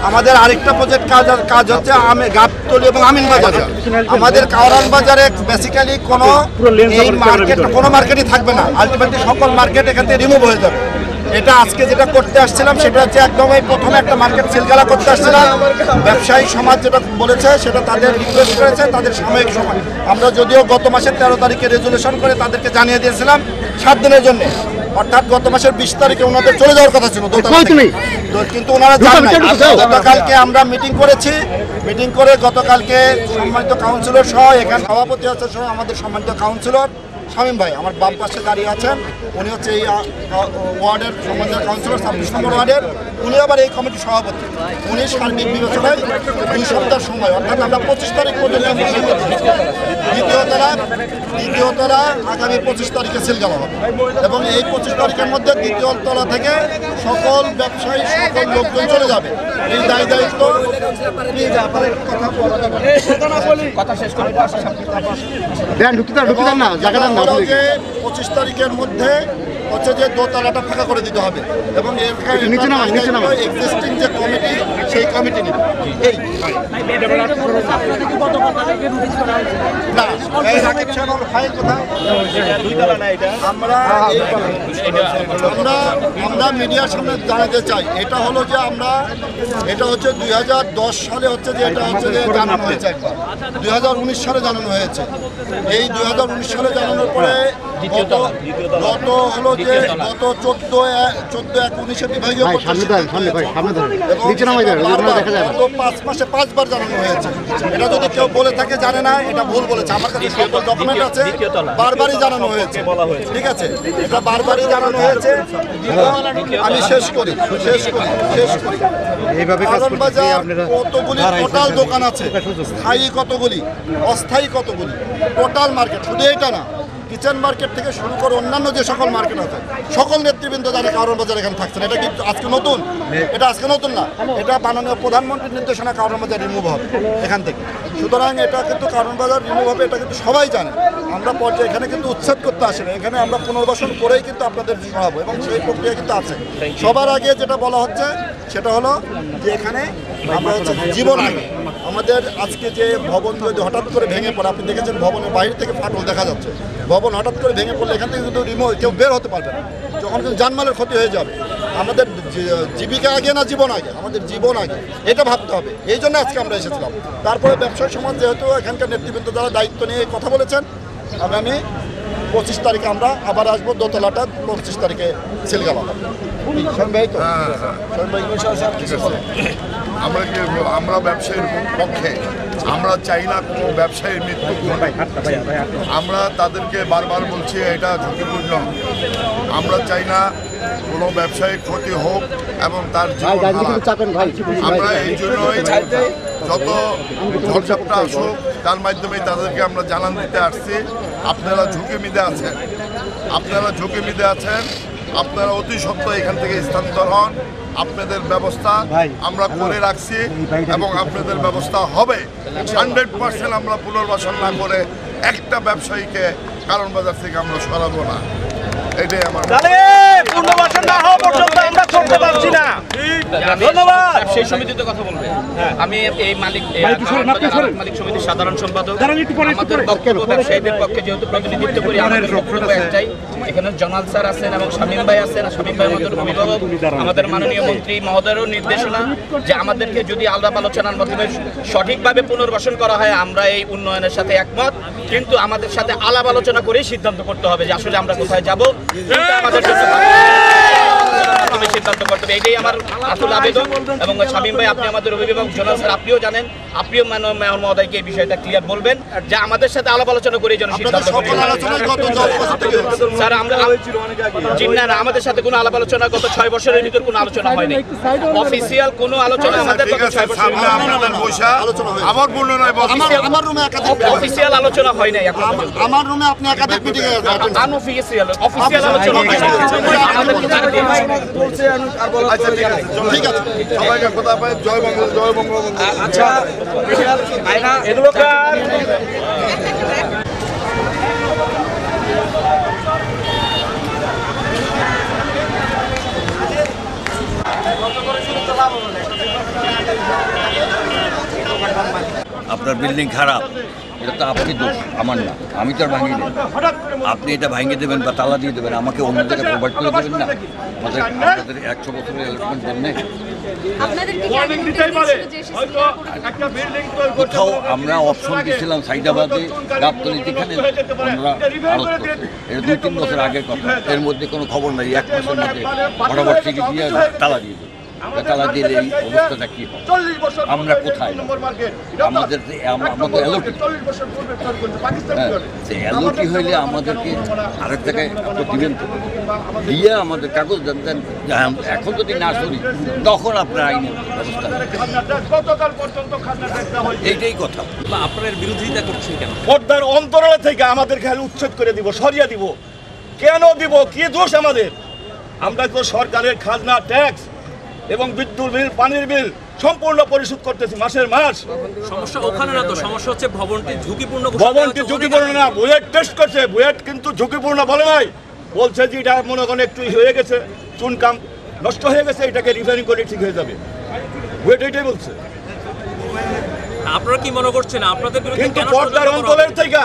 আমাদের আরেকটা প্রজেক্ট কাজ হচ্ছে গাবতলী এবং আমিন বাজার। আমাদের কাওরান বাজারে বেসিক্যালি কোনো মার্কেটই থাকবে না, আলটিমেটলি সকল মার্কেট এখান থেকে রিমুভ হয়ে যাবে। এটা আজকে যেটা করতে আসছিলাম সেটা হচ্ছে একদম এই প্রথমে একটা মার্কেট সিলগালা করতে আসছিলাম। ব্যবসায়ী সমাজ যেটা বলেছে সেটা তাদের রিকোয়েস্ট করেছে, তাদের সাময়িক সময়। আমরা যদিও গত মাসের 13 তারিখে রেজুলেশন করে তাদেরকে জানিয়ে দিয়েছিলাম 7 দিনের জন্য, অর্থাৎ গত মাসের 20 তারিখে ওনাদের চলে যাওয়ার কথা ছিল, কিন্তু ওনারা জানেন না। গতকালকে আমরা মিটিং করেছি, মিটিং করে গতকালকে সম্মানিত কাউন্সিলর সহ এখানে সভাপতি আছে সহ আমাদের সম্মানিত কাউন্সিলর শামীম ভাই আমার বাম পাশে দাঁড়িয়ে আছেন, উনি হচ্ছে এই ওয়ার্ডের সম্মানিত কাউন্সিলর 26 নম্বর ওয়ার্ডের, উনি আবার এই কমিটির সভাপতি। উনি সার্বিক বিবেচনায় 2 সপ্তাহ সময়, অর্থাৎ আমরা 25 তারিখ পর্যন্ত দ্বিতীয় তলা আগামী 25 তারিখে সিল দেওয়া হবে এবং এই 25 তারিখের মধ্যে দ্বিতীয় তলা থেকে সকল ব্যবসায়ী সকল লোকজন চলে যাবে। এই দায়িত্ব কথা শেষ করে 25 তারিখের মধ্যে হচ্ছে যে দোতলাটা ফাঁকা করে দিতে হবে এবং এক্সিস্টিং যে কমিটি সেই কমিটি নিবে। আমরা মিডিয়ার সামনে জানাতে চাই, এটা হলো যে এটা হচ্ছে 2010 সালে হচ্ছে যে এটা হচ্ছে যে জানানো হয়েছে, একবার 2019 সালে জানানো হয়েছে। এই 2019 সালে জানানোর পরে গত হলো যে গত 14/1/19 বিভাগীয় গত 5 মাসে 5 বার জানানো হয়েছে। এটা যদি কেউ বলে থাকে জানে না, এটা ভুল বলেছে। আমার কাছে সকল ডকুমেন্ট আছে, বারবারই জানানো হয়েছে, ঠিক আছে, এটা বারবারই জানানো হয়েছে। আমি শেষ করি কারণ বাজার কতগুলি টোটাল দোকান আছে, স্থায়ী কতগুলি, অস্থায়ী কতগুলি, টোটাল মার্কেট শুধু এটা না, কিচেন মার্কেট থেকে শুরু করে অন্যান্য যে সকল মার্কেট আছে সকল নেতৃবৃন্দ জানে কাওরান বাজার এখানে থাকছে না। এটা কিন্তু আজকে নতুন, এটা আজকে নতুন না, এটা মাননীয় প্রধানমন্ত্রীর নির্দেশনা কাওরান বাজার রিমুভ হবে এখান থেকে। সুতরাং এটা কিন্তু কাওরান বাজার রিমুভ হবে, এটা কিন্তু সবাই জানে। আমরা পর্যায়ে এখানে কিন্তু উচ্ছেদ করতে আসি না, এখানে আমরা পুনর্বাসন করেই কিন্তু আপনাদের শোনাবো এবং সেই প্রক্রিয়া কিন্তু আছে। সবার আগে যেটা বলা হচ্ছে সেটা হলো যে এখানে আমরা হচ্ছে জীবন আগে আমাদের আজকে যে ভবন যদি হঠাৎ করে ভেঙে পড়ে, আপনি দেখেছেন ভবনের বাইরে থেকে ফাটল দেখা যাচ্ছে, ভবন হঠাৎ করে ভেঙে পড়লে এখান থেকে কিন্তু কেউ বের হতে পারবে না, যখন কিন্তু জানমালের ক্ষতি হয়ে যাবে। আমাদের জীবিকা আগে না জীবন আগে, আমাদের জীবন আগে, এটা ভাবতে হবে। এই জন্য আজকে আমরা এসেছিলাম। তারপরে ব্যবসায়ী সমাজ যেহেতু এখানকার নেতৃবৃন্দ দ্বারা দায়িত্ব নিয়ে কথা বলেছেন, আগামী 25 তারিখে আমরা আবার আসবো, দোতলাটা 25 তারিখে সিলগালা হবে। আমরা ব্যবসায়ীর পক্ষে, আমরা চাই না কোনো ব্যবসায়ীর মৃত্যু। আমরা তাদেরকে বারবার বলছি এটা ঝুঁকিপূর্ণ। আমরা চাই না কোনো ব্যবসায়ীর ক্ষতি হোক এবং তার জীবন। আমরা এই জন্যই যত ঝড়ঝাপটা আসুক তার মাধ্যমে তাদেরকে আমরা জানান দিতে আসছি, আপনারা ঝুঁকি মিদে আছেন, আপনারা অতি সত্ত্বর এখান থেকে স্থানান্তর হন। আপনাদের ব্যবস্থা আমরা করে রাখছি এবং আপনাদের ব্যবস্থা হবে। 100% আমরা পুনর্বাসন না করে একটা ব্যবসায়ীকে কারণ বাজার থেকে আমরা সরাবো না। এটাই আমার পুনর্বাসন না হওয়া পর্যন্ত আমরা চলতে পারছি না। ধন্যবাদ। সেই সমিতিতে কথা বলবে। আমি এই মালিক সমিতির সাধারণ সম্পাদক। আমাদের বক্তব্য ব্যবসায়ীদের পক্ষে যেহেতু প্রতিনিধিত্ব করি, আমাদের বক্তব্য একটাই, এখানে জনাল স্যার আছেন এবং শামীম ভাই আছেন। শামীম ভাই আমাদের অভিভাবক, আমাদের মাননীয় মন্ত্রী মহোদয়েরও নির্দেশনা যে আমাদেরকে যদি আলাপ আলোচনার মাধ্যমে সঠিকভাবে পুনর্বাসন করা হয়, আমরা এই উন্নয়নের সাথে একমত, কিন্তু আমাদের সাথে আলাপ আলোচনা করেই সিদ্ধান্ত করতে হবে যে আসলে আমরা কোথায় যাব, আমাদের সিদ্ধান্ত করতে হবে। এটাই আমার আসল আবেদন। এবং শামীম ভাই, আপনি আমাদের অভিভাবক, জনাল স্যার আপনিও জানেন, আপনিও মেয়র মহোদয়কে এই বিষয়টা ক্লিয়ার বলবেন যে আমাদের সাথে আলাপ আলোচনা করে যেন সিদ্ধান্ত করি। স্যার আমরা না, আমাদের সাথে কোনো আলাপ আলোচনা গত 6 বছরের ভিতর কোনো আলোচনা হয়নি। অফিসিয়াল কোনো আলোচনা আমাদের গত 6 বছর অফিসিয়াল আলোচনা হয় নাই এখন পর্যন্ত। আমার রুমে আপনি একাধিক মিটিং এ আনঅফিসিয়াল আলোচনা হয় না। ঠিক আছে, সবাইকে কথা পাই। জয় বাংলা, জয় বঙ্গবন্ধু। আচ্ছা, এগুলো কার বন্ধ করে শুরু তো লাভ হবে না। আপনার বিল্ডিং খারাপ, এটা তো আপনি দোষ, আমার না। আমি তো আর ভাঙিয়ে দেবেন, আপনি এটা ভাঙিয়ে দেবেন বা তালা দিয়ে দেবেন, আমাকে অন্য জায়গায় প্রোভাইড করে দেবেন না। আমাদের 100 বছরের অ্যালটমেন্ট দেন নেই। কোথাও আমরা অপশন দিয়েছিলাম সাইদাবাদে, গাবতলীতে, এখানে ওনারা আলোচ করছে। এটা 2-3 বছর আগের কথা, এর মধ্যে কোনো খবর নাই। 1 মাসের মধ্যে বরাবর থেকে দিয়ে তালা দিয়ে দেবে। তালা দিলে এই অবস্থাটা কি হয়? আমরা কোথায়? আমাদের আমাদের এলোটি এলোটি হইলে আমাদেরকে আরেক জায়গায় দিবেন, দিয়ে আমাদের কাগজ দেন। এখন যদি না সরি তখন আপনার আইনের ব্যবস্থা, এইটাই কথা। আপনার বিরোধিতা করছেন কেন? পর্দার অন্তরালে থেকে আমাদের খেয়াল উচ্ছেদ করে দিব, সরিয়ে দিব। কেন দিব? কি দোষ আমাদের? আমরা তো সরকারের খাজনা, ট্যাক্স এবং বিদ্যুৎ বিল, পানির বিল সম্পূর্ণ পরিশোধ করতেছি মাসের মাস। সমস্যা ওখানে না, তো সমস্যা হচ্ছে ভবনটি ঝুঁকিপূর্ণ। ভবনটি ঝুঁকিপূর্ণ না, বুয়েট টেস্ট করছে, বুয়েট কিন্তু ঝুঁকিপূর্ণ বলে নাই, বলছে যে এটা মনে করেন একটু হয়ে গেছে, চুনকাম নষ্ট হয়ে গেছে, এটাকে রিপেয়ারিং করে ঠিক হয়ে যাবে। বুয়েট এটাই বলছে। আপনারা কি মনে করছেন আপনাদের বিরুদ্ধে কিন্তু কেন পর্দার অঞ্চলের থেকে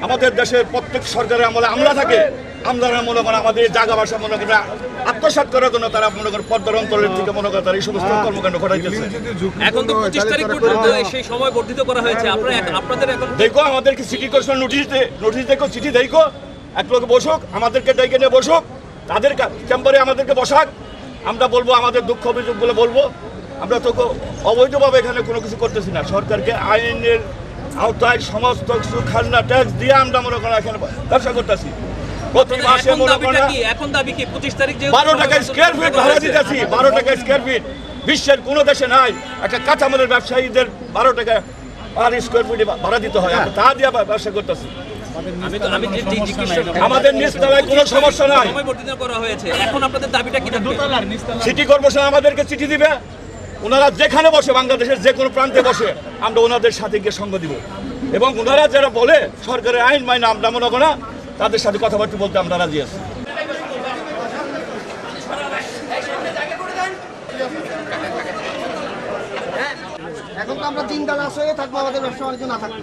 আমাদের দেশের প্রত্যেক সরকারের আমলে আমলা থাকে, আমলারা মনে করেন আমাদের জায়গা বাসা মনে করেন আত্মসাৎ করার জন্য তারা মনে করেন পর্দার অঞ্চলের থেকে মনে করেন তারা এই সমস্ত কর্মকাণ্ড ঘটাইতেছে। এখন তো 25 তারিখ পর্যন্ত সেই সময় বর্ধিত করা হয়েছে। আপনাদের এখন দেখো আমাদেরকে সিটি কর্পোরেশন নোটিশ দেখো, চিঠি দেখো, এক লোক বসুক, আমাদেরকে ডেকে নিয়ে বসুক, তাদের চেম্বারে আমাদেরকে বসাক, আমরা বলবো আমাদের দুঃখ অভিযোগগুলো বলবো। আমরা তো অবৈধভাবে এখানে কোনো কিছু করতেছি না, সরকারকে আইনের আওতায় সমস্ত কিছু খাজনা ট্যাক্স দিয়ে আমরা মনে করেন এখানে ব্যবসা করতেছি। প্রতি মাসে মনে করেন এখন দাবি কি 25 তারিখ যে 12 টাকা স্কয়ার ফিট ভাড়া দিতেছি, 12 টাকা স্কয়ার ফিট। বিশ্বের কোনো দেশে নাই একটা কাঁচামালের ব্যবসায়ীদের 12 টাকা আর স্কয়ার ফিট ভাড়া দিতে হয়, আমরা তা দিয়ে ব্যবসা করতেছি। আমি যে জিজ্ঞেস আমাদের নিচতলায় কোনো সমস্যা নাই, সময় বর্ধিত করা হয়েছে। এখন আপনাদের দাবিটা কি? সিটি কর্পোরেশন আমাদেরকে চিঠি দিবে, ওনারা যেখানে বসে, বাংলাদেশের যে কোনো প্রান্তে বসে, আমরা ওনাদের সাথে গিয়ে সঙ্গ দিব। এবং ওনারা যারা বলে সরকারের আইন মাইনা আমরা মনে করি না, তাদের সাথে কথাবার্তা বলতে আমরা রাজি আছি। এখন তো আমরা 3 দালা আসলে থাকবো, আমাদের ব্যবসা বাণিজ্য না থাকবে।